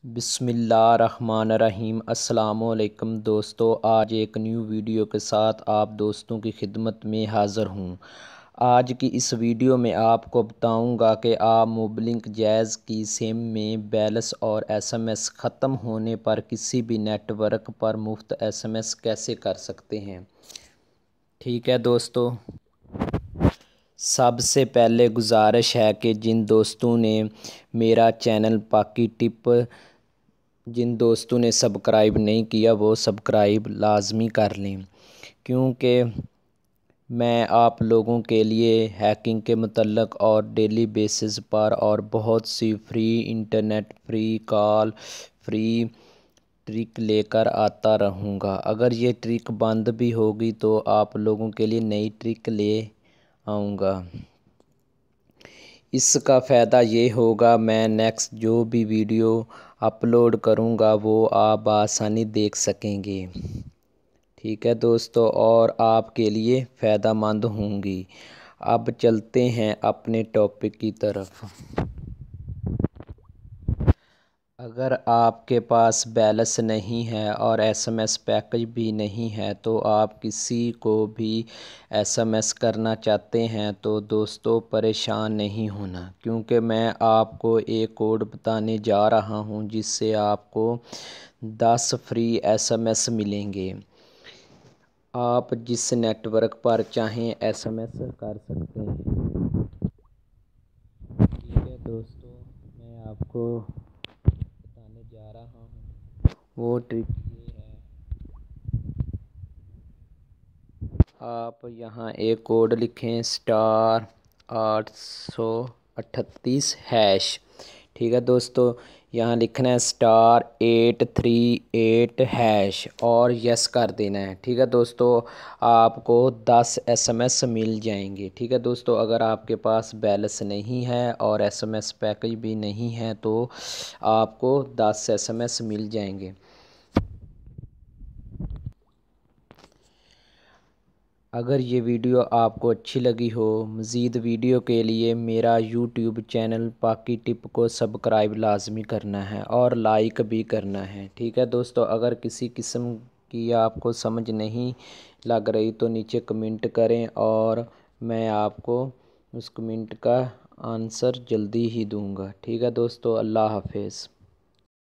بسم اللہ الرحمن الرحیم۔ السلام علیکم دوستو، آج ایک نیو ویڈیو کے ساتھ آپ دوستوں کی خدمت میں حاضر ہوں۔ آج کی اس ویڈیو میں آپ کو بتاؤں گا کہ آپ موبلنک جیز کی سم میں بیلنس اور ایس ایم ایس ختم ہونے پر کسی بھی نیٹ ورک پر مفت ایس ایم ایس کیسے کر سکتے ہیں۔ ٹھیک ہے دوستو، سب سے پہلے گزارش ہے کہ جن دوستوں نے میرا چینل پاکی ٹپ سبسکرائب نہیں کیا وہ سبسکرائب لازمی کر لیں، کیونکہ میں آپ لوگوں کے لیے ہیکنگ کے متعلق اور ڈیلی بیسز پر اور بہت سی فری انٹرنیٹ، فری کال، فری ٹرک لے کر آتا رہوں گا۔ اگر یہ ٹرک بند بھی ہوگی تو آپ لوگوں کے لیے نئی ٹرک لے آؤں گا۔ اس کا فائدہ یہ ہوگا میں نیکسٹ جو بھی ویڈیو اپلوڈ کروں گا وہ آپ بآسانی دیکھ سکیں گے۔ ٹھیک ہے دوستو، اور آپ کے لیے فائدہ مند ہوں گی۔ اب چلتے ہیں اپنے ٹاپک کی طرف۔ اگر آپ کے پاس بیلنس نہیں ہے اور ایس ایم ایس پیکج بھی نہیں ہے تو آپ کسی کو بھی ایس ایم ایس کرنا چاہتے ہیں تو دوستو پریشان نہیں ہونا، کیونکہ میں آپ کو ایک کوڈ بتانے جا رہا ہوں جس سے آپ کو 10 فری ایس ایم ایس ملیں گے۔ آپ جس نیٹ ورک پر چاہیں ایس ایم ایس کر سکتے ہیں۔ ٹھیک ہے دوستو، میں آپ کو بتانے جا رہا ہوں، وہ ٹرک یہ ہے، آپ یہاں ایک کوڈ لکھیں *838#۔ ٹھیک ہے دوستو، یہاں لکھنا ہے *838# اور یس کر دینا ہے۔ ٹھیک ہے دوستو، آپ کو 10 ایس ایم ایس مل جائیں گے۔ ٹھیک ہے دوستو، اگر آپ کے پاس بیلنس نہیں ہے اور ایس ایم ایس پیکج بھی نہیں ہے تو آپ کو 10 ایس ایم ایس مل جائیں گے۔ اگر یہ ویڈیو آپ کو اچھی لگی ہو، مزید ویڈیو کے لیے میرا یوٹیوب چینل پاکی ٹپ کو سبسکرائب لازمی کرنا ہے اور لائک بھی کرنا ہے۔ ٹھیک ہے دوستو، اگر کسی قسم کی آپ کو سمجھ نہیں لگ رہی تو نیچے کمنٹ کریں اور میں آپ کو اس کمنٹ کا آنسر جلدی ہی دوں گا۔ ٹھیک ہے دوستو، اللہ حافظ۔